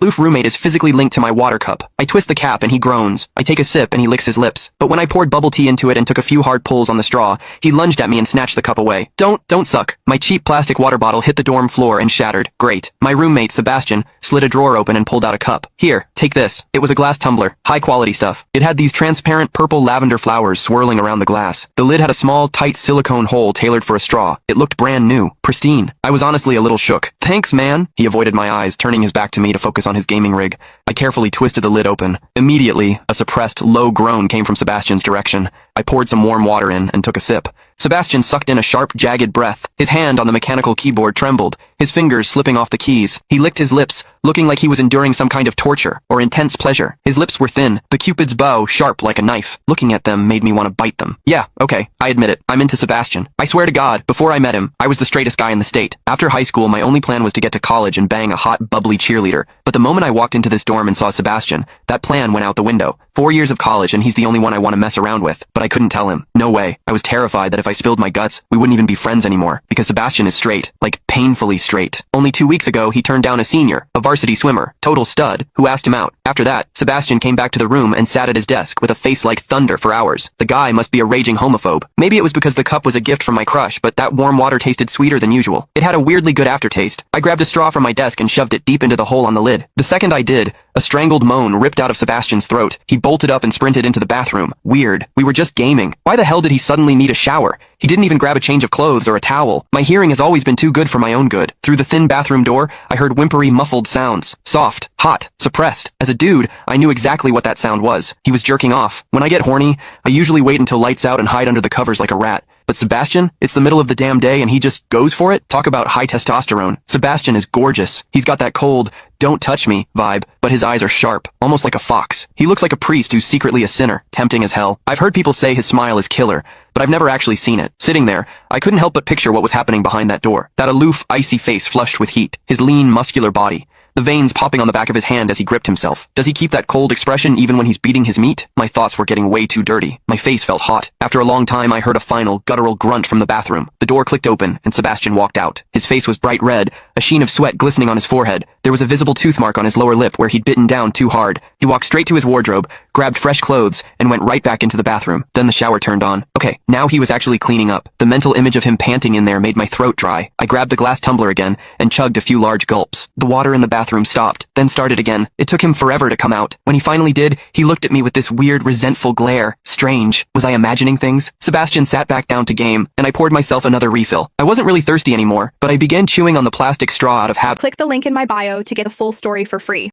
Loof roommate is physically linked to my water cup. I twist the cap and he groans. I take a sip and he licks his lips. But when I poured bubble tea into it and took a few hard pulls on the straw, he lunged at me and snatched the cup away. Don't suck. My cheap plastic water bottle hit the dorm floor and shattered. Great. My roommate, Sebastian, slid a drawer open and pulled out a cup. Here, take this. It was a glass tumbler. High quality stuff. It had these transparent purple lavender flowers swirling around the glass. The lid had a small, tight silicone hole tailored for a straw. It looked brand new. Pristine. I was honestly a little shook. Thanks, man. He avoided my eyes, turning his back to me to focus on his gaming rig. I carefully twisted the lid open. Immediately, a suppressed, low groan came from Sebastian's direction. I poured some warm water in and took a sip. Sebastian sucked in a sharp, jagged breath. His hand on the mechanical keyboard trembled, his fingers slipping off the keys. He licked his lips, looking like he was enduring some kind of torture or intense pleasure. His lips were thin, the Cupid's bow sharp like a knife. Looking at them made me want to bite them. Yeah, okay, I admit it. I'm into Sebastian. I swear to God, before I met him, I was the straightest guy in the state. After high school, my only plan was to get to college and bang a hot, bubbly cheerleader. But the moment I walked into this dorm and saw Sebastian, that plan went out the window. 4 years of college and he's the only one I want to mess around with. But I couldn't tell him. No way. I was terrified that if I spilled my guts, we wouldn't even be friends anymore. Because Sebastian is straight. Like, painfully straight. Only 2 weeks ago, he turned down a senior, a varsity swimmer, total stud, who asked him out. After that, Sebastian came back to the room and sat at his desk with a face like thunder for hours. The guy must be a raging homophobe. Maybe it was because the cup was a gift from my crush, but that warm water tasted sweeter than usual. It had a weirdly good aftertaste. I grabbed a straw from my desk and shoved it deep into the hole on the lid. The second I did, a strangled moan ripped out of Sebastian's throat. He bolted up and sprinted into the bathroom. Weird. We were just gaming. Why the hell did he suddenly need a shower? He didn't even grab a change of clothes or a towel. My hearing has always been too good for my own good. Through the thin bathroom door, I heard whimpery, muffled sounds. Soft, hot, suppressed. As a dude, I knew exactly what that sound was. He was jerking off. When I get horny, I usually wait until lights out and hide under the covers like a rat. But Sebastian, it's the middle of the damn day and he just goes for it? Talk about high testosterone. Sebastian is gorgeous. He's got that cold, don't touch me vibe, but his eyes are sharp, almost like a fox. He looks like a priest who's secretly a sinner, tempting as hell. I've heard people say his smile is killer, but I've never actually seen it. Sitting there, I couldn't help but picture what was happening behind that door. That aloof, icy face flushed with heat, his lean, muscular body. The veins popping on the back of his hand as he gripped himself. Does he keep that cold expression even when he's beating his meat? My thoughts were getting way too dirty. My face felt hot. After a long time, I heard a final, guttural grunt from the bathroom. The door clicked open, and Sebastian walked out. His face was bright red, a sheen of sweat glistening on his forehead. There was a visible tooth mark on his lower lip where he'd bitten down too hard. He walked straight to his wardrobe, grabbed fresh clothes, and went right back into the bathroom. Then the shower turned on. Okay, now he was actually cleaning up. The mental image of him panting in there made my throat dry. I grabbed the glass tumbler again and chugged a few large gulps. The water in the bathroom stopped, then started again. It took him forever to come out. When he finally did, he looked at me with this weird, resentful glare. Strange. Was I imagining things? Sebastian sat back down to game, and I poured myself another refill. I wasn't really thirsty anymore, but I began chewing on the plastic straw out of habit. Click the link in my bio to get the full story for free.